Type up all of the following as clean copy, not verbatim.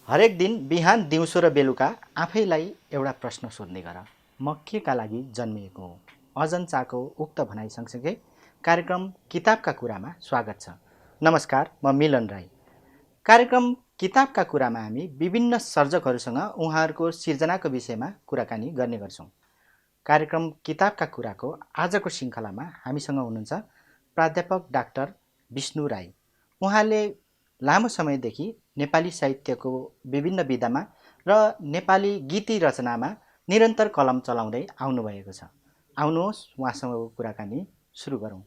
हरेक दिन बिहान दिउँसो र बेलुका आफैलाई एउटा प्रश्न सोध्ने गर, म के का लागि जन्मिएको हुँ। अजन चाको उक्त भनाइ सँगसँगै कार्यक्रम किताबका कुरामा स्वागत छ। नमस्कार, म मिलन राई। कार्यक्रम किताबका कुरामा हामी विभिन्न सर्जकहरूसँग उहाँहरूको सिर्जनाको विषयमा कुराकानी गर्ने गर्छौँ। कार्यक्रम किताबका कुराको आजको श्रृङ्खलामा हामीसँग हुनुहुन्छ प्राध्यापक डाक्टर विष्णु राई। उहाँले लामो समयदेखि नेपाली साहित्यको विभिन्न विधामा र नेपाली गीति रचनामा निरन्तर कलम चलाउँदै आउनुभएको छ। आउनुहोस् उहाँसँगको कुराकानी सुरु गरौँ।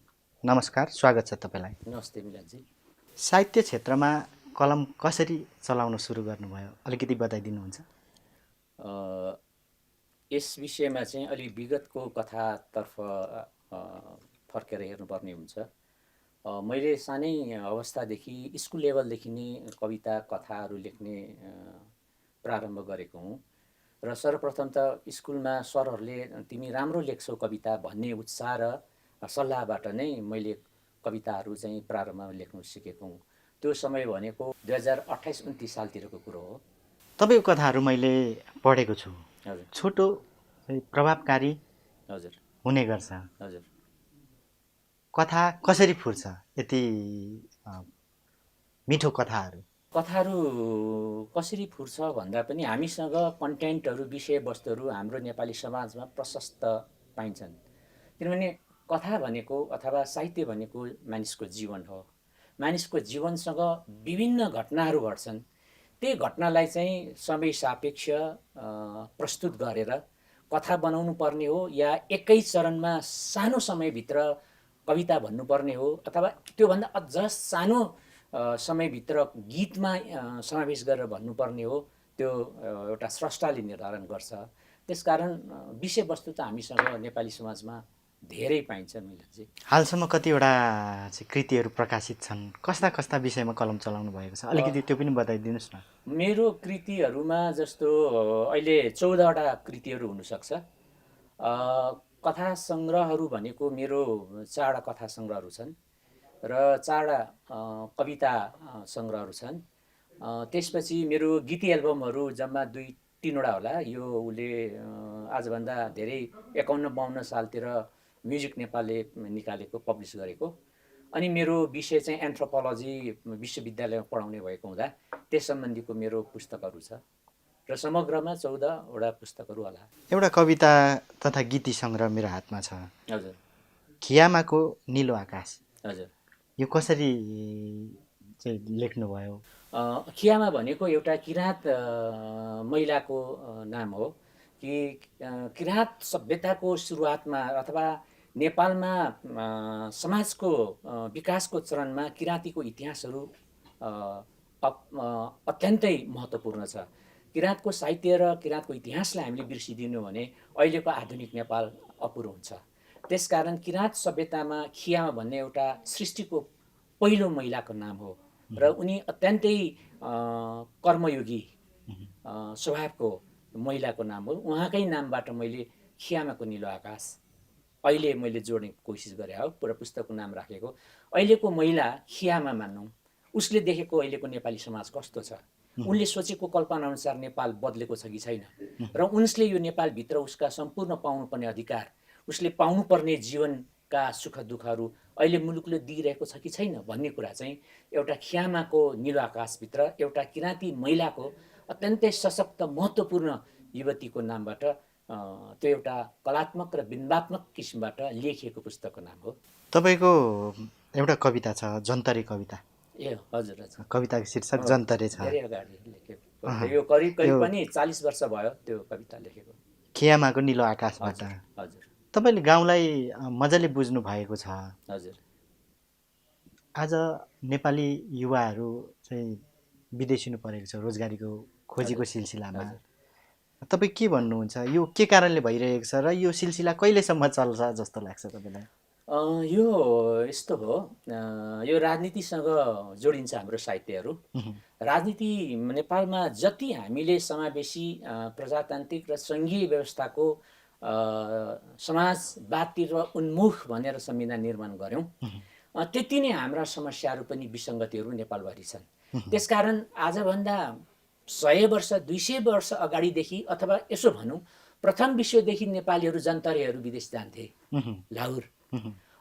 नमस्कार, स्वागत छ तपाईँलाई। नमस्ते मिलनजी। साहित्य क्षेत्रमा कलम कसरी चलाउन सुरु गर्नुभयो, अलिकति बताइदिनुहुन्छ? यस विषयमा चाहिँ अलि विगतको कथातर्फ फर्केर हेर्नुपर्ने हुन्छ। मैले सानै अवस्थादेखि स्कुल लेभलदेखि नै कविता कथाहरू लेख्ने प्रारम्भ गरेको हुँ र सर्वप्रथम त स्कुलमा सरहरूले तिमी राम्रो लेख्छौ कविता भन्ने उत्साह र सल्लाहबाट नै मैले कविताहरू चाहिँ प्रारम्भमा लेख्नु सिकेको हुँ। त्यो समय भनेको 2028-29 सालतिरको कुरो हो। तपाईँको कथाहरू मैले पढेको छु। हजुर। छोटो, प्रभावकारी हजुर हुने गर्छ। हजुर। कथा कसरी फुर्छ यति मिठो कथाहरू? कथाहरू कसरी फुर्छ भन्दा पनि हामीसँग कन्टेन्टहरू, विषयवस्तुहरू हाम्रो नेपाली समाजमा प्रशस्त पाइन्छन्। किनभने कथा भनेको अथवा साहित्य भनेको मानिसको जीवन हो। मानिसको जीवनसँग विभिन्न घटनाहरू घट्छन्। त्यही घटनालाई चाहिँ समय सापेक्ष प्रस्तुत गरेर कथा बनाउनु पर्ने हो या एकै चरणमा सानो समयभित्र कविता भन्नुपर्ने हो अथवा त्योभन्दा अझ सानो समयभित्र गीतमा समावेश गरेर भन्नुपर्ने हो। त्यो एउटा स्रष्टाले निर्धारण गर्छ। त्यसकारण विषयवस्तु त हामीसँग नेपाली समाजमा धेरै पाइन्छ मिलनजी। हालसम्म कतिवटा कृतिहरू प्रकाशित छन्? कस्ता कस्ता विषयमा कलम चलाउनु भएको छ, अलिकति त्यो पनि बताइदिनुहोस् न। मेरो कृतिहरूमा जस्तो अहिले 14वटा कृतिहरू हुनसक्छ। कथा सङ्ग्रहहरू भनेको मेरो 4वटा कथा सङ्ग्रहहरू छन् र 4वटा कविता सङ्ग्रहहरू छन्। त्यसपछि मेरो गीती एल्बमहरू जम्मा 2-3वटा होला। यो उसले आजभन्दा धेरै 51-52 सालतिर म्युजिक नेपालले निकालेको, पब्लिस गरेको। अनि मेरो विषय चाहिँ एन्थ्रोपोलोजी विश्वविद्यालयमा पढाउने भएको हुँदा त्यस सम्बन्धीको मेरो पुस्तकहरू छ र समग्रमा 14वटा पुस्तकहरू होला। एउटा कविता तथा गीती सङ्ग्रह मेरो हातमा छ। हजुर। खियामाको निलो आकाश। हजुर। यो कसरी चाहिँ लेख्नुभयो? खियामा भनेको एउटा किराँत महिलाको नाम हो कि किराँत सभ्यताको सुरुवातमा अथवा नेपालमा समाजको विकासको चरणमा किराँतीको इतिहासहरू अत्यन्तै महत्त्वपूर्ण छ। किराँतको साहित्य र किराँतको इतिहासलाई हामीले बिर्सिदियौँ भने अहिलेको आधुनिक नेपाल अपुरो हुन्छ। त्यसकारण किराँत सभ्यतामा खियामा भन्ने एउटा सृष्टिको पहिलो महिलाको नाम हो र उनी अत्यन्तै कर्मयोगी स्वभावको महिलाको नाम हो। उहाँकै नामबाट मैले खियामाको निलो आकाश अहिले मैले जोड्ने कोसिस गरेँ हो। पुरा पुस्तकको नाम राखेको। अहिलेको महिला खियामा मान्नौँ, उसले देखेको अहिलेको नेपाली समाज कस्तो छ, उनले सोचेको कल्पना अनुसार नेपाल बदलेको छ कि छैन र उनले यो नेपालभित्र उसका सम्पूर्ण पाउनुपर्ने अधिकार, उसले पाउनुपर्ने जीवनका सुख दुःखहरू अहिले मुलुकले दिइरहेको छ कि छैन भन्ने कुरा चाहिँ एउटा खियामाको निलो आकाशभित्र एउटा किराँती महिलाको अत्यन्तै सशक्त महत्त्वपूर्ण युवतीको नामबाट त्यो एउटा कलात्मक र बिम्बात्मक किसिमबाट लेखिएको पुस्तकको नाम हो। तपाईँको एउटा कविता छ, जन्तरे कविता। ए हजुर हजुर। कविताको शीर्षक जन्तरे छ। धेरै अगाडि लेखेको, यो करिब पनि 40 वर्ष भयो त्यो कविता लेखेको। खियामाको निलो आकाशबाट। हजुर। तपाईँले गाउँलाई मजाले बुझ्नु भएको छ। हजुर। आज नेपाली युवाहरू चाहिँ विदेशिनु परेको छ रोजगारीको खोजीको सिलसिलामा। तपाईँ के भन्नुहुन्छ, यो के कारणले भइरहेको छ र यो सिलसिला कहिलेसम्म चल्छ जस्तो लाग्छ तपाईँलाई? यो यस्तो हो, यो राजनीतिसँग जोडिन्छ हाम्रो साहित्यहरू। राजनीति नेपालमा जति हामीले समावेशी प्रजातान्त्रिक र सङ्घीय व्यवस्थाको समाजवादतिर उन्मुख भनेर संविधान निर्माण गऱ्यौँ, त्यति नै हाम्रा समस्याहरू पनि विसङ्गतिहरू नेपालभरि छन्। त्यसकारण आजभन्दा 100 वर्ष 200 वर्ष अगाडिदेखि अथवा यसो भनौँ प्रथम विश्वदेखि नेपालीहरू जन्तरेहरू विदेश जान्थे लाहोर।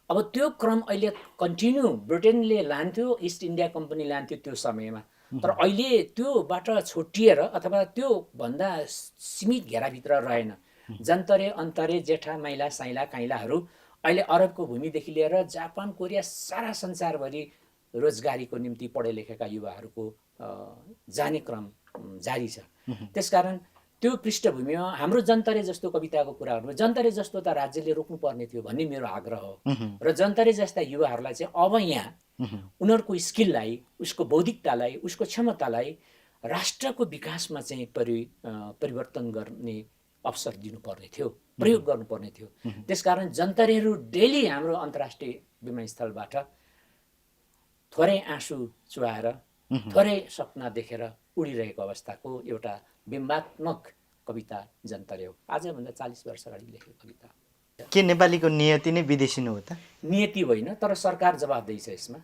अब त्यो क्रम अहिले कन्टिन्यू ब्रिटेनले लान्थ्यो, इस्ट इन्डिया कम्पनी लान्थ्यो त्यो समयमा। तर अहिले त्योबाट छुट्टिएर अथवा त्यो भन्दा सीमित घेराभित्र रहेन। जन्तरे अन्तरे जेठा माइला साइला काइलाहरू अहिले अरबको भूमिदेखि लिएर जापान कोरिया सारा संसारभरि रोजगारीको निम्ति पढे लेखेका युवाहरूको जाने क्रम जारी छ। त्यसकारण त्यो पृष्ठभूमिमा हाम्रो जन्तरे जस्तो कविताको कुराहरूमा जन्तरे जस्तो त राज्यले रोक्नुपर्ने थियो भन्ने मेरो आग्रह हो। र जन्तरे जस्ता युवाहरूलाई चाहिँ अब यहाँ उनीहरूको स्किललाई, उसको बौद्धिकतालाई, उसको क्षमतालाई राष्ट्रको विकासमा चाहिँ परिवर्तन गर्ने अवसर दिनुपर्ने थियो, प्रयोग गर्नुपर्ने थियो। त्यसकारण जन्तरेहरू डेली हाम्रो अन्तर्राष्ट्रिय विमानस्थलबाट थोरै आँसु चुहाएर थोरै सपना देखेर उडिरहेको अवस्थाको एउटा बिम्बात्मक कविता जन्तरे हो। आजभन्दा 40 वर्ष अगाडि लेखेको कविता। के नेपालीको नियति नै विदेशी हो त? नियति होइन, तर सरकार जवाबदेही छ यसमा।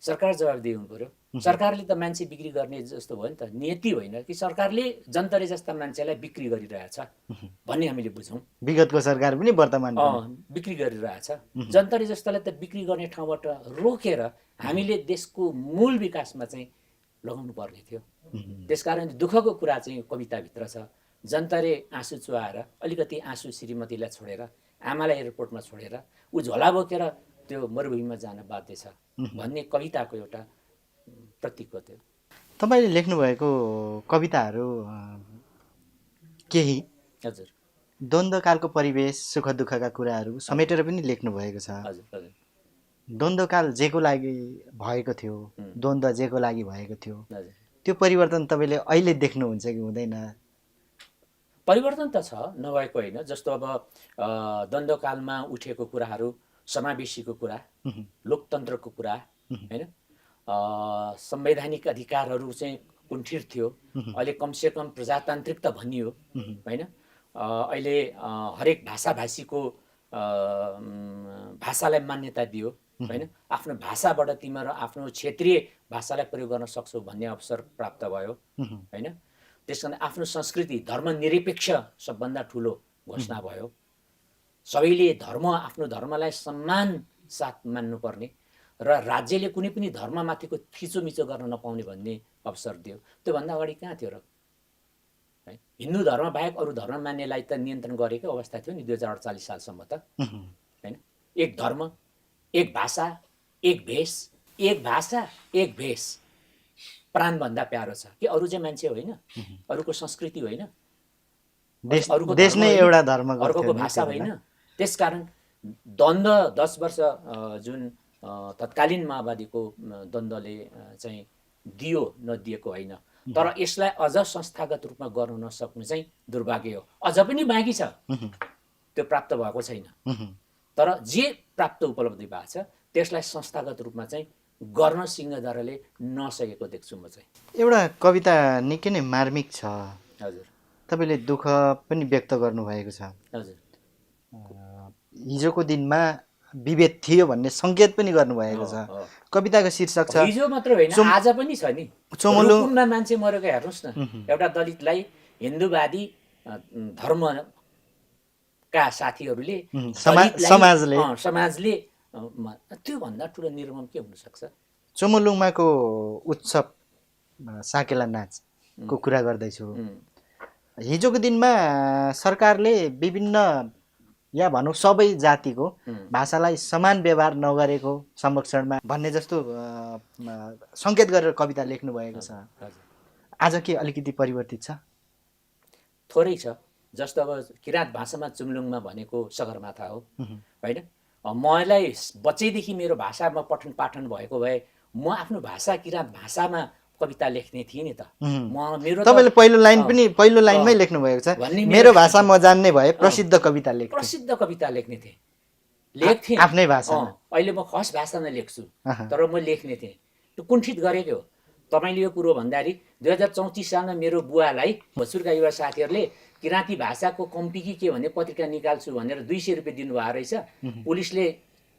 सरकार जवाबदेही हुनु पर्यो। सरकारले त मान्छे बिक्री गर्ने जस्तो भयो नि त, नियति होइन कि सरकारले जन्तरे जस्ता मान्छेलाई बिक्री गरिरहेछ भन्ने हामीले बुझौँ। विगतको सरकार पनि वर्तमान बिक्री गरिरहेछ। जन्तरे जस्तालाई त बिक्री गर्ने ठाउँबाट रोकेर हामीले देशको मूल विकासमा चाहिँ लगाउनु पर्ने थियो। त्यसकारण दुःखको कुरा चाहिँ कविताभित्र छ। जन्तरे आँसु चुहाएर अलिकति आँसु श्रीमतीलाई छोडेर, आमालाई एयरपोर्टमा छोडेर ऊ झोला बोकेर त्यो मरुभूमिमा जान बाध्य छ भन्ने कविताको एउटा प्रतीक हो त्यो। तपाईँले लेख्नुभएको कविताहरू केही हजुर द्वन्द्वकालको परिवेश, सुख दुःखका कुराहरू समेटेर पनि लेख्नुभएको छ। हजुर हजुर। द्वन्द्वकाल जेको लागि भएको थियो, द्वन्द्व जेको लागि भएको थियो, हजुर। त्यो परिवर्तन तपाईँले अहिले देख्नुहुन्छ कि हुँदैन? परिवर्तन त छ, नभएको होइन। जस्तो अब द्वन्द्वकालमा उठेको कुराहरू, समावेशीको कुरा, लोकतन्त्रको कुरा, होइन, संवैधानिक अधिकारहरू चाहिँ कुण्ठित थियो। अहिले कमसेकम प्रजातान्त्रिक त भनियो, होइन। अहिले हरेक भाषाभाषीको भाषालाई मान्यता दियो, होइन। आफ्नो भाषाबाट तिमीहरू आफ्नो क्षेत्रीय भाषालाई प्रयोग गर्न सक्छौ भन्ने अवसर प्राप्त भयो, होइन। त्यसकारण आफ्नो संस्कृति धर्मनिरपेक्ष सबभन्दा ठुलो घोषणा भयो। सबैले आफ्नो धर्मलाई सम्मान साथ मान्नुपर्ने र राज्यले कुनै पनि धर्ममाथिको थिचोमिचो गर्न नपाउने भन्ने अवसर दियो। त्योभन्दा अगाडि कहाँ थियो र? है, हिन्दू धर्म बाहेक अरू धर्म मान्नेलाई त नियन्त्रण गरेको अवस्था थियो नि 2048 सालसम्म त, होइन। एक धर्म, एक भाषा, एक भेष, एक भाषा, एक भेष प्राणभन्दा प्यारो छ कि अरू चाहिँ मान्छे होइन, अरूको संस्कृति होइन, देश नै एउटा धर्म, अर्कोको भाषा होइन। त्यसकारण द्वन्द्व 10 वर्ष जुन तत्कालीन माओवादीको द्वन्द्वले चाहिँ दियो नदिएको होइन, तर यसलाई अझ संस्थागत रूपमा गर्न नसक्नु चाहिँ दुर्भाग्य हो। अझ पनि बाँकी छ, त्यो प्राप्त भएको छैन। तर जे प्राप्त उपलब्धि भएको छ त्यसलाई संस्थागत रूपमा चाहिँ गर्न सिंहदरले नसकेको देख्छु म चाहिँ। एउटा कविता निकै नै मार्मिक छ। हजुर। तपाईँले दुःख पनि व्यक्त गर्नुभएको छ। हजुर। हिजोको दिनमा विभेद थियो भन्ने सङ्केत पनि गर्नुभएको छ। कविताको शीर्षक छ, हिजो मात्र होइन आज पनि छ नि। रुकुममा मान्छे मरेको हेर्नुहोस् न, एउटा दलितलाई हिन्दूवादी धर्मका साथीहरूले, समाजले, त्योभन्दा ठुलो निर्मम के हुनसक्छ? चोमोलुङमाको उत्सव साकेला नाचको कुरा गर्दैछु। हिजोको दिनमा सरकारले विभिन्न या भनौँ सबै जातिको भाषालाई समान व्यवहार नगरेको संरक्षणमा भन्ने जस्तो सङ्केत गरेर कविता लेख्नुभएको छ। आज के अलिकति परिवर्तित छ? थोरै छ। जस्तो अब किराँत भाषामा चुम्लुङमा भनेको सगरमाथा हो, होइन। मलाई बच्चैदेखि मेरो भाषामा पठन पाठन भएको भए म आफ्नो भाषा किराँत भाषामा कविता लेख्ने थिएँ नि त। मेरो तपाईँले पहिलो लाइनमै लेख्नु भएको छ, मेरो भाषा म जान्ने भए प्रसिद्ध कविता लेख्ने थिएँ, लेख्थेँ आफ्नै भाषामा। अहिले म खस भाषामा लेख्छु, तर म लेख्ने थिएँ। त्यो कुण्ठित गरेको हो। तपाईँले यो कुरो भन्दाखेरि 2034 सालमा मेरो बुवालाई भोजपुरका युवा साथीहरूले किराँती भाषाको कम्पी कि के भन्ने पत्रिका निकाल्छु भनेर 200 रुपियाँ दिनुभएको रहेछ। पुलिसले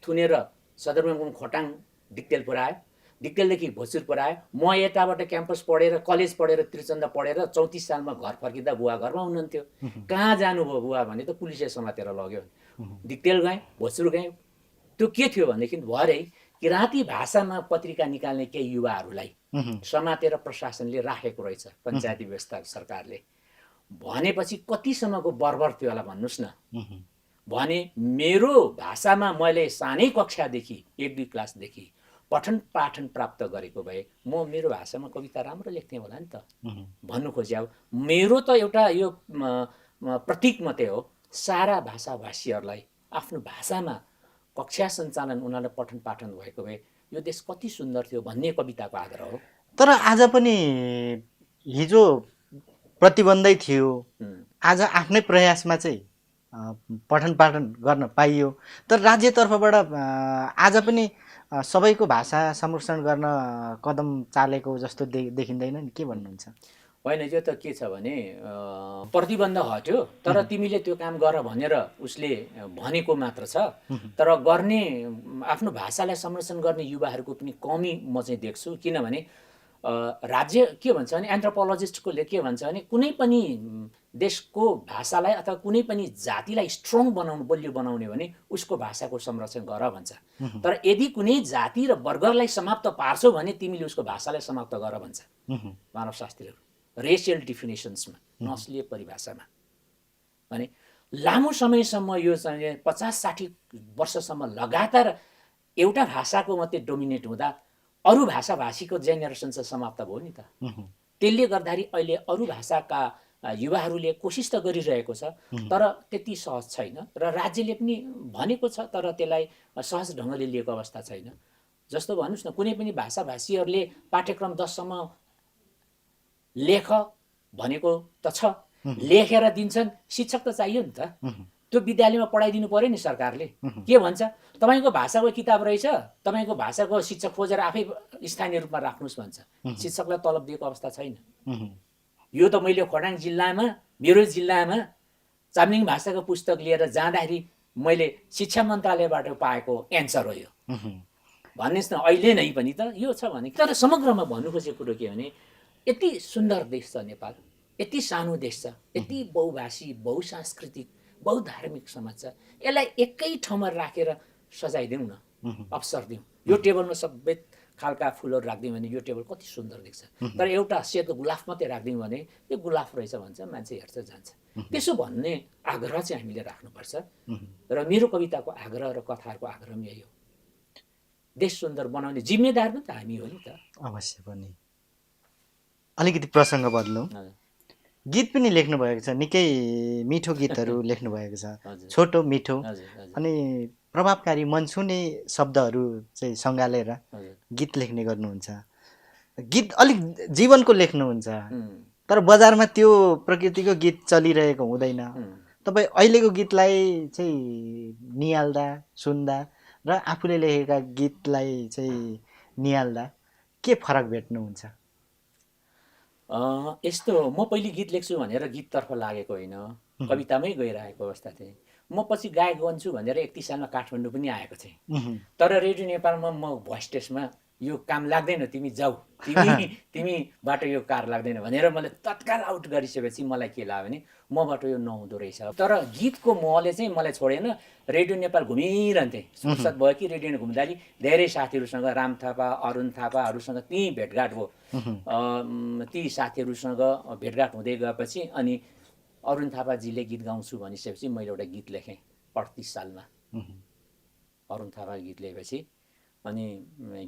थुनेर सदरमुकाम खोटाङ डिक्टेल पुऱ्यायो। दिक्तेलदेखि भोजपुर आयो। म यताबाट क्याम्पस पढेर कलेज पढेर त्रिचन्द्र पढेर 34 सालमा घर फर्किँदा बुवा घरमा हुनुहुन्थ्यो। कहाँ जानुभयो बुवा भने त पुलिसले समातेर लग्यो। दिक्तेल गएँ, भोजपुर गएँ। त्यो के थियो भनेदेखि भरे किराँती भाषामा पत्रिका निकाल्ने केही युवाहरूलाई समातेर प्रशासनले राखेको रहेछ, पञ्चायती व्यवस्था सरकारले। भनेपछि कतिसम्मको बर्बर थियो होला भन्नुहोस् न। भने मेरो भाषामा मैले सानै कक्षादेखि 1-2 क्लासदेखि पठन पाठन प्राप्त गरेको भए म मेरो भाषामा कविता राम्रो लेख्थेँ होला नि त भन्नु खोज्या हो। मेरो त एउटा यो प्रतीक मात्रै हो। सारा भाषाभाषीहरूलाई आफ्नो भाषामा कक्षा सञ्चालन उनीहरूले पठन पाठन भएको भए यो देश कति सुन्दर थियो भन्ने कविताको आग्रह हो। तर आज पनि हिजो प्रतिबन्धै थियो, आज आफ्नै प्रयासमा चाहिँ पठन पाठन गर्न पाइयो। तर राज्यतर्फबाट आज पनि सबैको भाषा संरक्षण गर्न कदम चालेको जस्तो देखिँदैन नि, के भन्नुहुन्छ? होइन, यो त के छ भने प्रतिबन्ध हट्यो, तर तिमीले त्यो काम गर भनेर उसले भनेको मात्र छ। तर गर्ने आफ्नो भाषालाई संरक्षण गर्ने युवाहरूको पनि कमी म चाहिँ देख्छु। किनभने राज्य के भन्छ भने एन्थ्रोपोलोजिस्टकोले के भन्छ भने कुनै पनि देशको भाषालाई अथवा कुनै पनि जातिलाई स्ट्रङ बनाउनु, बलियो बनाउने भने उसको भाषाको संरक्षण गर भन्छ। तर यदि कुनै जाति र वर्गलाई समाप्त पार्छौ भने तिमीले उसको भाषालाई समाप्त गर भन्छ मानवशास्त्रीहरू, रेसियल डिफिनेसन्समा, नस्लीय परिभाषामा। भने लामो समयसम्म यो चाहिँ 50-60 वर्षसम्म लगातार एउटा भाषाको मात्रै डोमिनेट हुँदा अरू भाषाभाषीको जेनेरेसन चाहिँ समाप्त भयो नि त। त्यसले गर्दाखेरि अहिले अरू भाषाका युवाहरूले कोसिस त गरिरहेको छ, तर त्यति सहज छैन। र राज्यले पनि भनेको छ, तर त्यसलाई सहज ढङ्गले लिएको अवस्था छैन। जस्तो भन्नुहोस् न, कुनै पनि भाषाभाषीहरूले पाठ्यक्रम 10 सम्म लेख भनेको त छ, लेखेर दिन्छन्, शिक्षक त चाहियो नि त। त्यो विद्यालयमा पढाइदिनु पर्यो नि सरकारले। के भन्छ, तपाईँको भाषाको किताब रहेछ, तपाईँको भाषाको शिक्षक खोजेर आफै स्थानीय रूपमा राख्नुहोस् भन्छ। शिक्षकलाई तलब दिएको अवस्था छैन। यो त मैले खोटाङ जिल्लामा, मेरो जिल्लामा चाम्लिङ भाषाको पुस्तक लिएर जाँदाखेरि मैले शिक्षा मन्त्रालयबाट पाएको एन्सर हो यो। भन्नुहोस् न, अहिले नै पनि त यो छ भने। तर समग्रमा भन्नु खोजेको कुरो के भने यति सुन्दर देश छ नेपाल, यति सानो देश छ, यति बहुभाषी, बहुसांस्कृतिक, बहुधार्मिक समाज छ। यसलाई एकै ठाउँमा राखेर सजाइदिउँ न, अवसर दिउँ। यो टेबलमा सबै खालका फुलहरू राखिदिउँ भने यो टेबल कति सुन्दर देख्छ। तर एउटा सेतो गुलाफ मात्रै राखिदिउँ भने यो गुलाफ रहेछ भन्छ, मान्छे हेर्छ जान्छ। त्यसो भन्ने आग्रह चाहिँ हामीले राख्नुपर्छ। र मेरो कविताको आग्रह र कथाहरूको आग्रह पनि यही हो। देश सुन्दर बनाउने जिम्मेदार पनि त हामी हो नि त। अवश्य पनि। अलिकति प्रसङ्ग बदलौँ। गीत पनि लेख्नु भएको छ, निकै मिठो गीतहरू लेख्नु भएको छ, छोटो मिठो अनि प्रभावकारी मन छुने शब्दहरू चाहिँ सँगालेर गीत लेख्ने गर्नुहुन्छ। गीत अलिक जीवनको लेख्नुहुन्छ, तर बजारमा त्यो प्रकृतिको गीत चलिरहेको हुँदैन। तपाईँ अहिलेको गीतलाई चाहिँ निहाल्दा, सुन्दा र आफूले लेखेका गीतलाई चाहिँ निहाल्दा के फरक भेट्नुहुन्छ? यस्तो हो, म पहिले गीत लेख्छु भनेर गीततर्फ लागेको होइन, कवितामै गइरहेको अवस्था थिएँ। म पछि गायक बन्छु भनेर 31 सालमा काठमाडौँ पनि आएको थिएँ। तर रेडियो नेपालमा म भोइस टेस्टमा यो काम लाग्दैन, तिमी जाऊ, तिमीबाट यो कार लाग्दैन भनेर मैले तत्काल आउट गरिसकेपछि मलाई के लाग्यो भने मबाट यो नहुँदो रहेछ। तर गीतको मोहले चाहिँ मलाई छोडेन। रेडियो नेपाल घुमिरहन्थेँ, फुर्सद भयो कि रेडियो घुम्दाखेरि धेरै साथीहरूसँग, राम थापा, अरुण थापाहरूसँग त्यहीँ भेटघाट भयो। ती साथीहरूसँग भेटघाट हुँदै गएपछि अनि अरुण थापाजीले गीत गाउँछु भनिसकेपछि मैले एउटा गीत लेखेँ 38 सालमा। अरुण थापा गीत लेखेपछि अनि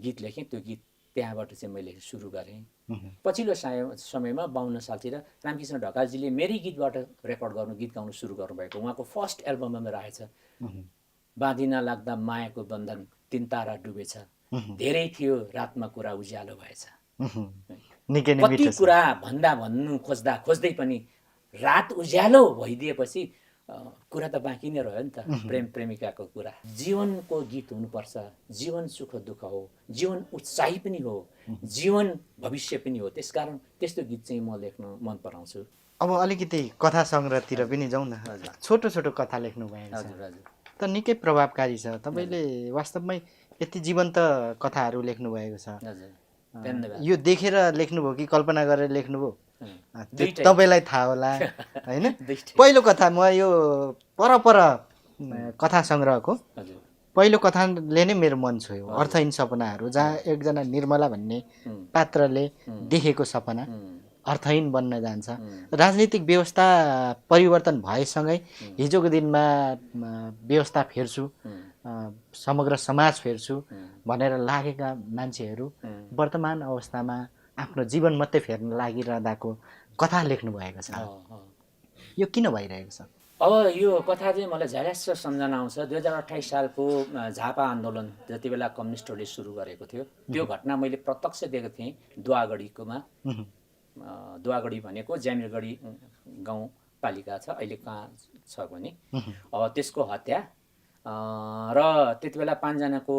गीत लेखेँ। त्यो गीत त्यहाँबाट चाहिँ मैले सुरु गरेँ। पछिल्लो समयमा 52 सालतिर रामकृष्ण ढकालजीले मेरै गीतबाट रेकर्ड गर्नु, गीत गाउनु सुरु गर्नुभएको। उहाँको फर्स्ट एल्बममा रहेछ बाँधिन लाग्दा मायाको बन्धन, तीन तारा डुबेछ, धेरै थियो रातमा कुरा उज्यालो भएछ। कति कुरा भन्नु खोज्दै पनि रात उज्यालो भइदिएपछि कुरा त बाँकी नै रह्यो नि त, प्रेम प्रेमिकाको कुरा। जीवनको गीत हुनुपर्छ, जीवन सुख दुःख हो, जीवन उत्साही पनि हो, जीवन भविष्य पनि हो। त्यसकारण त्यस्तो गीत चाहिँ म लेख्न मन पराउँछु। अब अलिकति कथा सङ्ग्रहतिर पनि जाउँ न। छोटो छोटो कथा लेख्नु भएको छ। हजुर हजुर। त निकै प्रभावकारी छ। तपाईँले वास्तवमै यति जीवन्त कथाहरू लेख्नुभएको छ। हजुर धन्यवाद। यो देखेर लेख्नुभयो कि कल्पना गरेर लेख्नुभयो त्यो दुईटै। तपाईँलाई थाहा होला होइन। दुईटै। पहिलो कथा म यो परपर कथा सङ्ग्रहको हजुर पहिलो कथाले नै मेरो मन छोयो, अर्थहीन सपनाहरू, जहाँ एकजना निर्मला भन्ने पात्रले देखेको सपना अर्थहीन बन्न जान्छ। राजनीतिक व्यवस्था परिवर्तन भएसँगै हिजोको दिनमा व्यवस्था फेर्छु, समग्र समाज फेर्छु भनेर लागेका मान्छेहरू वर्तमान अवस्थामा आफ्नो जीवन मात्रै फेर्न लागिरहँदाको कथा लेख्नुभएको छ। यो किन भइरहेको छ? अब यो कथा चाहिँ मलाई झ्याल्यास सम्झना आउँछ 2028 सालको झापा आन्दोलन जति बेला कम्युनिस्टहरूले सुरु गरेको थियो त्यो घटना मैले प्रत्यक्ष दिएको थिएँ दुवागढीकोमा। दुवागढी भनेको ज्यामिरगढी गाउँपालिका छ, अहिले कहाँ छ भने अब त्यसको हत्या र त्यति बेला 5 जनाको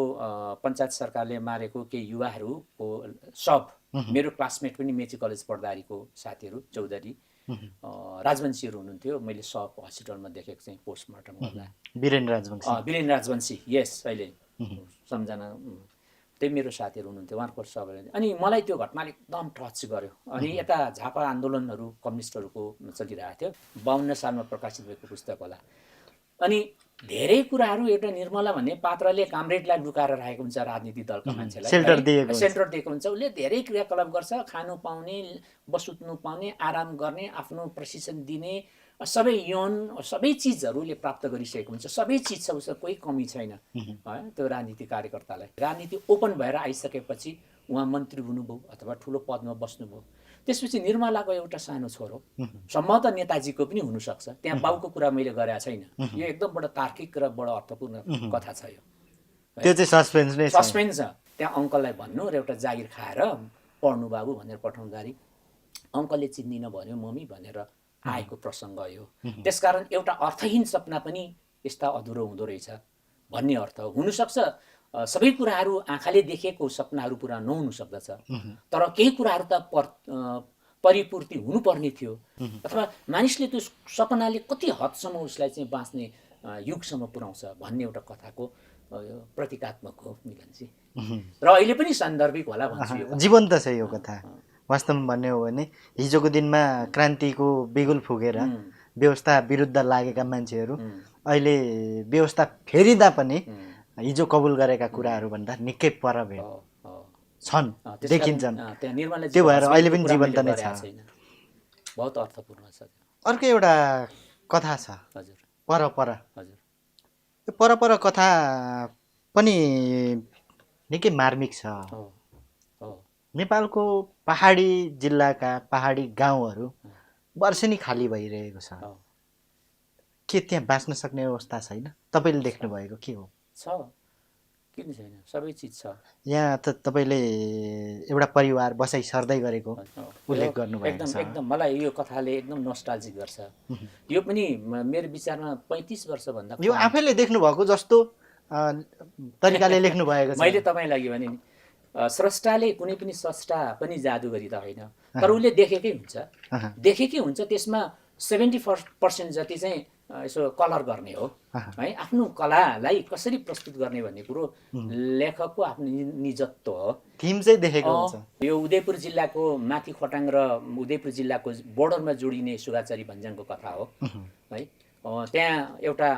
पञ्चायत सरकारले मारेको केही युवाहरूको सब मेरो क्लासमेट पनि मेची कलेज पढ्दारीको साथीहरू चौधरी राजवंशीहरू हुनुहुन्थ्यो। मैले सब हस्पिटलमा देखेको चाहिँ पोस्टमार्टम गर्दा वीरेन्द्र राजवंशी। वीरेन्द्र राजवंशी यस अहिले सम्झना त्यही मेरो साथीहरू हुनुहुन्थ्यो उहाँहरूको सबैले। अनि मलाई त्यो घटनाले एकदम टच गर्यो। अनि यता झापा आन्दोलनहरू कम्युनिस्टहरूको चलिरहेको थियो 52 सालमा प्रकाशित भएको पुस्तक होला। अनि धेरै कुराहरू एउटा निर्मला भन्ने पात्रले कामरेडलाई लुकाएर राखेको हुन्छ राजनीतिक दलका मान्छेलाई, सेल्टर दिएको हुन्छ। उसले धेरै क्रियाकलाप गर्छ, खानु पाउने, बसुत्नु पाउने, आराम गर्ने, आफ्नो प्रशिक्षण दिने, सबै यौन सबै चिजहरूले प्राप्त गरिसकेको हुन्छ। सबै चिज छ, उसको कोही कमी छैन है त्यो राजनीतिक कार्यकर्तालाई। राजनीति ओपन भएर आइसकेपछि उहाँ मन्त्री हुनुभयो अथवा ठुलो पदमा बस्नुभयो। त्यसपछि निर्मलाको एउटा सानो छोरो सम्भवतः नेताजीको पनि हुनसक्छ, त्यहाँ बाउको कुरा मैले गरेको छैन। यो एकदम बडो तार्किक र बडो अर्थपूर्ण कथा छ। यो त्यो चाहिँ सस्पेन्स नै छ। सस्पेन्स छ। त्यहाँ अङ्कललाई भन्नु र एउटा जागिर खाएर पढ्नु बाबु भनेर पठाउँदाखेरि अङ्कलले चिन्दिन भन्यो मम्मी भनेर आएको प्रसङ्ग यो। त्यसकारण एउटा अर्थहीन सपना पनि यस्ता अधुरो हुँदो रहेछ भन्ने अर्थ हो। हुनसक्छ सबै कुराहरू आँखाले देखेको सपनाहरू पुरा नहुन सक्दछ, तर केही कुराहरू त परिपूर्ति हुनुपर्ने थियो अथवा मानिसले त्यो सपनाले कति हदसम्म उसलाई चाहिँ बाँच्ने युगसम्म पुर्याउँछ भन्ने एउटा कथाको प्रतीकात्मक हो मिलनजी। र अहिले पनि सान्दर्भिक होला भन्छु। यो जीवन्त छ यो कथा। वास्तवमा भन्ने हो भने हिजोको दिनमा क्रान्तिको बिगुल फुकेर व्यवस्था विरुद्ध लागेका मान्छेहरू अहिले व्यवस्था फेरिँदा पनि हिजो कबुल गरेका कुराहरू भन्दा निकै पर छन्, देखिन्छन्। त्यो भएर अहिले पनि जीवन्त नै छ। बहुत अर्थपूर्ण छ। अर्को एउटा कथा छ हजुर परपर। हजुर यो परपर कथा पनि निकै मार्मिक छ। नेपालको पहाडी जिल्लाका पहाडी गाउँहरू वर्षेनी खाली भइरहेको छ। के त्यहाँ बाँच्न सक्ने अवस्था छैन? तपाईँले देख्नुभएको के हो? छ, किन छैन, सबै चिज छ। यहाँ त तपाईँले एउटा परिवार बसाइ सर्दै गरेको उल्लेख गर्नुभएको छ। एकदम मलाई यो कथाले एकदम नोस्टाल्जिक गर्छ। यो पनि मेरो विचारमा 35 वर्षभन्दा यो आफैले देख्नुभएको जस्तो तरिकाले लेख्नु भएको छ। मैले तपाईँलाई भने नि स्रष्टाले कुनै पनि स्रष्टा पनि जादुगरी त होइन, तर उसले देखेकै हुन्छ। त्यसमा 70% जति चाहिँ यसो कलर गर्ने हो है। आफ्नो कलालाई कसरी प्रस्तुत गर्ने भन्ने कुरो लेखकको आफ्नो निजत्व हो। थीम चाहिँ देखेको हुन्छ। यो उदयपुर जिल्लाको माथि खोटाङ र उदयपुर जिल्लाको बोर्डरमा जोडिने सुगाचारी भन्ज्याङको कथा हो है। त्यहाँ एउटा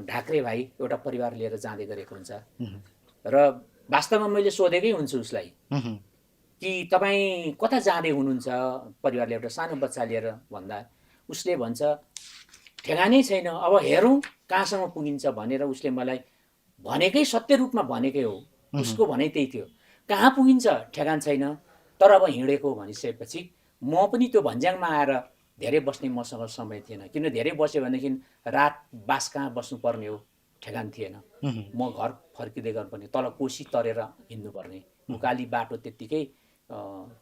ढाक्रे भाइ एउटा परिवार लिएर जाँदै गरेको हुन्छ र वास्तवमा मैले सोधेकै हुन्छु उसलाई कि तपाईँ कता जाँदै हुनुहुन्छ परिवारले, एउटा सानो बच्चा लिएर भन्दा उसले भन्छ ठेगानै छैन, अब हेरौँ कहाँसम्म पुगिन्छ भनेर उसले मलाई भनेकै सत्य रूपमा भनेकै हो। उसको भनाइ त्यही थियो, कहाँ पुगिन्छ ठेगान छैन, तर अब हिँडेको भनिसकेपछि म पनि त्यो भन्ज्याङमा आएर धेरै बस्ने मसँग समय थिएन, किन धेरै बस्यो भनेदेखि रात बास कहाँ बस्नुपर्ने हो ठेगान थिएन। म घर फर्किँदै गर्नुपर्ने, तल कोसी तरेर हिँड्नुपर्ने, उकाली बाटो त्यत्तिकै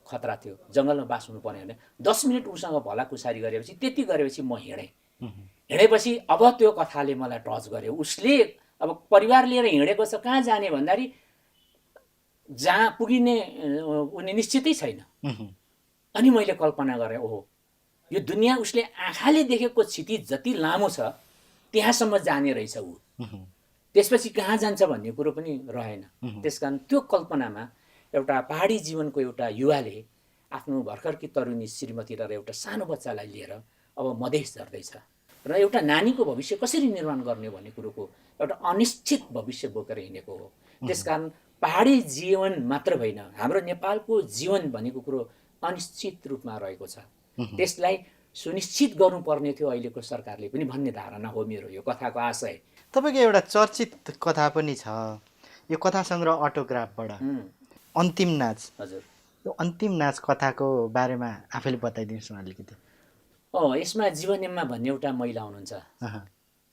खतरा थियो, जङ्गलमा बास हुनुपर्ने भने 10 मिनट उसँग भलाकुसारी गरेपछि त्यति गरेपछि म हिँडेपछि अब त्यो कथाले मलाई टच गर्यो। उसले अब परिवार लिएर हिँडेको छ, कहाँ जाने भन्दाखेरि जहाँ पुगिने उनी निश्चितै छैन। अनि मैले कल्पना गरेँ ओहो यो दुनियाँ उसले आँखाले देखेको क्षितिज जति लामो छ त्यहाँसम्म जाने रहेछ ऊ, त्यसपछि कहाँ जान्छ भन्ने कुरो पनि रहेन। त्यसकारण त्यो कल्पनामा एउटा पहाडी जीवनको एउटा युवाले आफ्नो भर्खरकी तरुणी श्रीमती र एउटा सानो बच्चालाई लिएर अब मधेस झर्दैछ र एउटा नानीको भविष्य कसरी निर्माण गर्ने भन्ने कुरोको एउटा अनिश्चित भविष्य बोकेर हिँडेको हो। त्यसकारण पहाडी जीवन मात्र होइन, हाम्रो नेपालको जीवन भनेको कुरो अनिश्चित रूपमा रहेको छ। त्यसलाई सुनिश्चित गर्नुपर्ने थियो अहिलेको सरकारले पनि भन्ने धारणा हो मेरो, यो कथाको आशय। तपाईँको एउटा चर्चित कथा पनि छ, यो कथा सङ्ग्रह अटोग्राफबाट अन्तिम नाच। हजुर, यो अन्तिम नाच कथाको बारेमा आफैले बताइदिनुहोस् न अलिकति। यसमा जीवनेम्मा भन्ने एउटा महिला हुनुहुन्छ।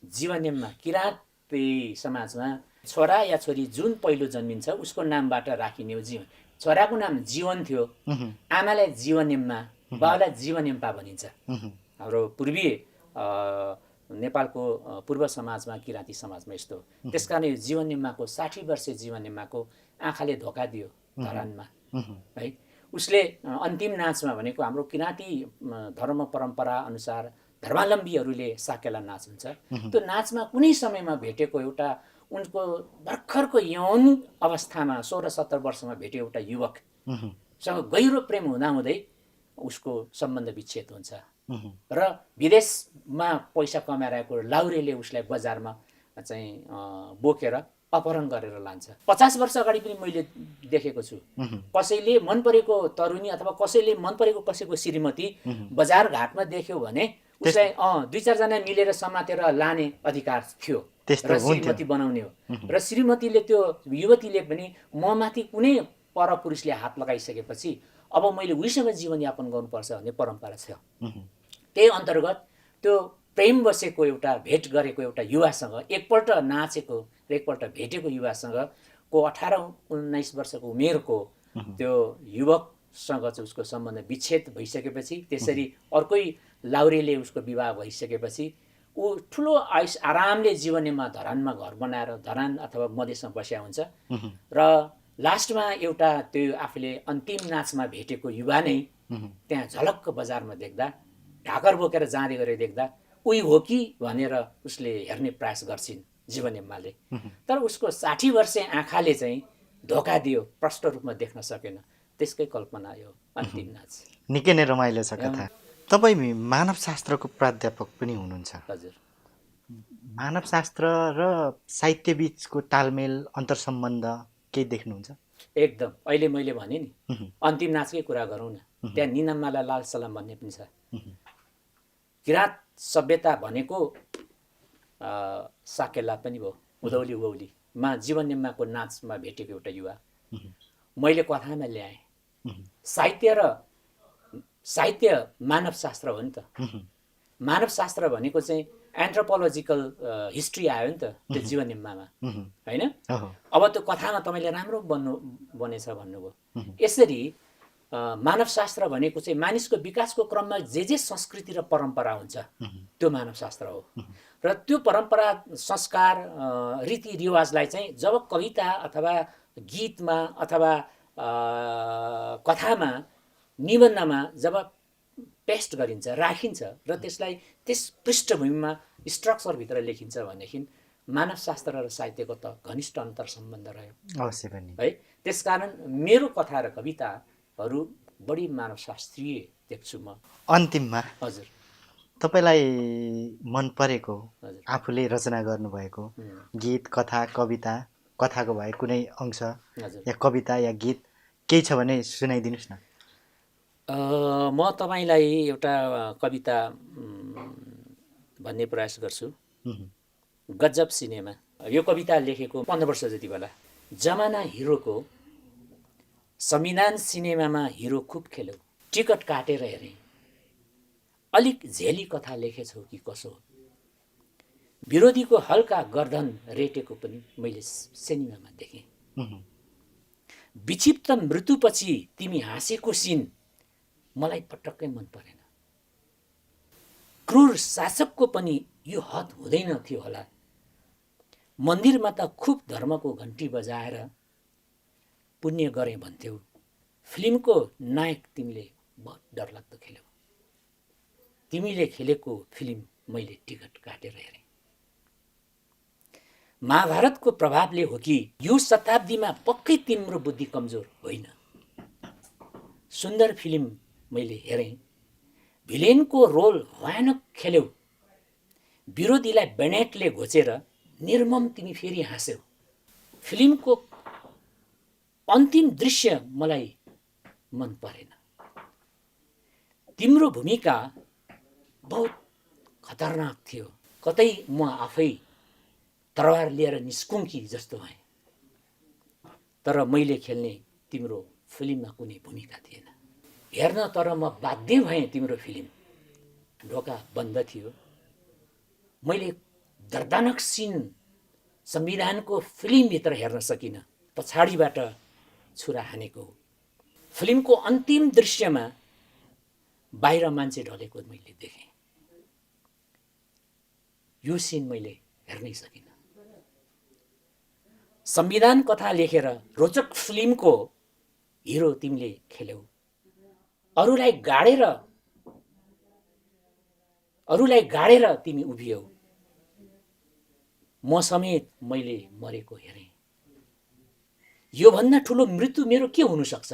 जीवनेम्मा किराँती समाजमा छोरा या छोरी जुन पहिलो जन्मिन्छ उसको नामबाट राखिने हो जीवन। छोराको नाम जीवन थियो, आमालाई जीवनेम्मा, बाबालाई जीवनेम्पा भनिन्छ। हाम्रो पूर्वीय नेपालको पूर्व समाजमा, किराँती समाजमा यस्तो। त्यसकारण यो जीवनेम्माको 60 वर्षे जीवनेम्माको आँखाले धोका दियो धरानमा है। उसले अन्तिम नाचमा भनेको हाम्रो किराँती धर्म परम्परा अनुसार धर्मावलम्बीहरूले साकेला नाच हुन्छ। त्यो नाचमा कुनै समयमा भेटेको एउटा उनको भर्खरको यौन अवस्थामा 16-17 वर्षमा भेटेको एउटा युवकसँग गहिरो प्रेम हुँदाहुँदै उसको सम्बन्ध विच्छेद हुन्छ र विदेशमा पैसा कमाएर आएको लाउरेले उसलाई बजारमा चाहिँ बोकेर अपहरण गरेर लान्छ। 50 वर्ष अगाडि पनि मैले देखेको छु, कसैले मन परेको तरुणी अथवा कसैले मन परेको कसैको श्रीमती बजार घाटमा देख्यो भने उसलाई 2-4 जना मिलेर समातेर लाने अधिकार थियो र श्रीमती बनाउने हो। र श्रीमतीले, त्यो युवतीले पनि म माथि कुनै परपुरुषले हात लगाइसकेपछि अब मैले उहीसँग जीवनयापन गर्नुपर्छ भन्ने परम्परा छ। त्यही अन्तर्गत त्यो प्रेम बसेको एउटा भेट गरेको एउटा युवासँग एकपल्ट नाचेको र एकपल्ट भेटेको युवासँग को 18-19 वर्षको उमेरको त्यो युवकसँग चाहिँ उसको सम्बन्ध विच्छेद भइसकेपछि, त्यसरी अर्कै लाउरेले उसको विवाह भइसकेपछि ऊ ठुलो आयुष आरामले जीवनमा धरानमा घर बनाएर धरान अथवा मधेसमा बस्या हुन्छ र लास्टमा एउटा त्यो आफूले अन्तिम नाचमा भेटेको युवा नै त्यहाँ झलक्क बजारमा देख्दा, ढाकर बोकेर जाँदै गरेर देख्दा उही हो कि भनेर उसले हेर्ने प्रयास गर्छिन् जीवनेम्माले। तर उसको 60 वर्षे आँखाले चाहिँ धोका दियो, प्रष्ट रूपमा देख्न सकेन। त्यसकै कल्पना यो अन्तिम नाच। निकै नै रमाइलो छ कथा। तपाईँ मानवशास्त्रको प्राध्यापक पनि हुनुहुन्छ। हजुर, मानवशास्त्र र साहित्य बिचको तालमेल, अन्तरसम्बन्ध केही देख्नुहुन्छ? एकदम। अहिले मैले भने नि अन्तिम नाचकै कुरा गरौँ न, त्यहाँ निनाम्माला लाल सलाम भन्ने पनि छ। किराँत सभ्यता भनेको साकेला पनि भयो, उधौली उभौलीमा जीवनेम्माको नाचमा भेटेको एउटा युवा मैले कथामा ल्याएँ। साहित्य मानवशास्त्र हो नि त। मानवशास्त्र भनेको चाहिँ एन्थ्रोपोलोजिकल हिस्ट्री आयो नि त त्यो जीवनेम्मामा, होइन? अब त्यो कथामा तपाईँले राम्रो बनेछ भन्नुभयो। यसरी मानवशास्त्र भनेको चाहिँ मानिसको विकासको क्रममा जे संस्कृति र परम्परा हुन्छ त्यो मानवशास्त्र हो। र त्यो परम्परा, संस्कार, रीतिरिवाजलाई चाहिँ जब कविता अथवा गीतमा अथवा कथामा, निबन्धमा जब पेस्ट गरिन्छ, राखिन्छ र त्यसलाई त्यस पृष्ठभूमिमा स्ट्रक्चरभित्र लेखिन्छ भनेदेखि मानवशास्त्र र साहित्यको त घनिष्ठ अन्तर सम्बन्ध रह्यो अवश्य पनि है। त्यसकारण मेरो कथा र कविताहरू बढी मानवशास्त्रीय देख्छु म। अन्तिममा हजुर, तपाईँलाई मन परेको, आफूले रचना गर्नुभएको गीत, कथा, कविता, कथाको भए कुनै अंश या कविता या गीत केही छ भने सुनाइदिनुहोस् न। म तपाईँलाई एउटा कविता भन्ने प्रयास गर्छु। गजब सिनेमा, यो कविता लेखेको 15 वर्ष जति बेला। जमाना हिरोको, संविधान सिनेमामा हिरो खुब खेल्यो, टिकट काटेर हेरेँ, अलिक झेली कथा लेखेछौ कि कसो, विरोधीको हल्का गर्दन रेटेको पनि मैले सिनेमामा देखेँ, विक्षिप्त मृत्युपछि तिमी हाँसेको सिन मलाई पटक्कै मन परेन, क्रूर शासकको पनि यो हद हुँदैन थियो होला, मन्दिरमा त खुब धर्मको घन्टी बजाएर पुण्य गरे भन्थ्यौ, फिल्मको नायक तिमीले बहुत डरलाग्दो खेल्यौ, तिमीले खेलेको फिल्म मैले टिकट काटेर हेरेँ, महाभारतको प्रभावले हो कि यो शताब्दीमा पक्कै तिम्रो बुद्धि कमजोर होइन। सुन्दर फिल्म मैले हेरेँ, भिलेनको रोल भयानक खेल्यौ, विरोधीलाई बेनेटले घोचेर निर्मम तिमी फेरि हाँस्यौ। फिल्मको अन्तिम दृश्य मलाई मन परेन। तिम्रो भूमिका बहुत खतरनाक थियो, कतै म आफै तरवार लिएर निस्कुँ कि जस्तो भएँ। तर मैले खेल्ने तिम्रो फिल्ममा कुनै भूमिका थिएन। हेर्न तर म बाध्य भएँ तिम्रो फिल्म। ढोका बन्द थियो। मैले दर्दनाक सिन संविधानको फिल्मभित्र हेर्न सकिनँ, पछाडिबाट छुरा हानेको। फिल्मको अन्तिम दृश्यमा बाहिर मान्छे ढलेको मैले देखेँ। यो सिन मैले हेर्नै सकिनँ। संविधान कथा लेखेर रोचक फिल्मको हिरो तिमीले खेल्यौ, अरूलाई गाडेर तिमी उभियौ। म समेत मैले मरेको हेरेँ। योभन्दा ठुलो मृत्यु मेरो के हुन सक्छ?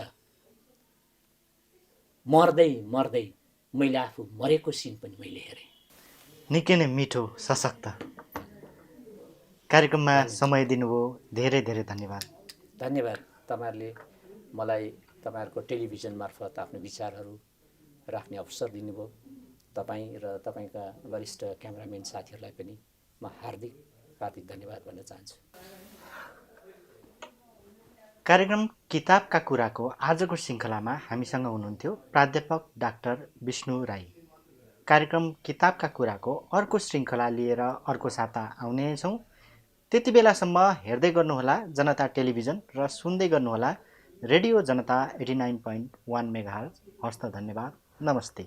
मर्दै मर्दै मैले आफू मरेको सिन पनि मैले हेरेँ। निकै नै मिठो, सशक्त कार्यक्रममा समय दिनुभयो, धेरै धेरै धन्यवाद। धन्यवाद। तपाईँहरूले मलाई तपाईँहरूको टेलिभिजन मार्फत आफ्नो विचारहरू राख्ने अवसर दिनुभयो। तपाईँ र तपाईँका वरिष्ठ क्यामेराम्यान साथीहरूलाई पनि म हार्दिक धन्यवाद भन्न चाहन्छु। कार्यक्रम किताबका कुराको आजको श्रृङ्खलामा हामीसँग हुनुहुन्थ्यो प्राध्यापक डाक्टर विष्णु राई। कार्यक्रम किताबका कुराको अर्को श्रृङ्खला लिएर अर्को साता आउने छौँ। त्यति बेलासम्म हेर्दै गर्नुहोला जनता टेलिभिजन र सुन्दै गर्नुहोला रेडियो जनता 89.1 मेगाहर्ज। हस्त धन्यवाद, नमस्ते।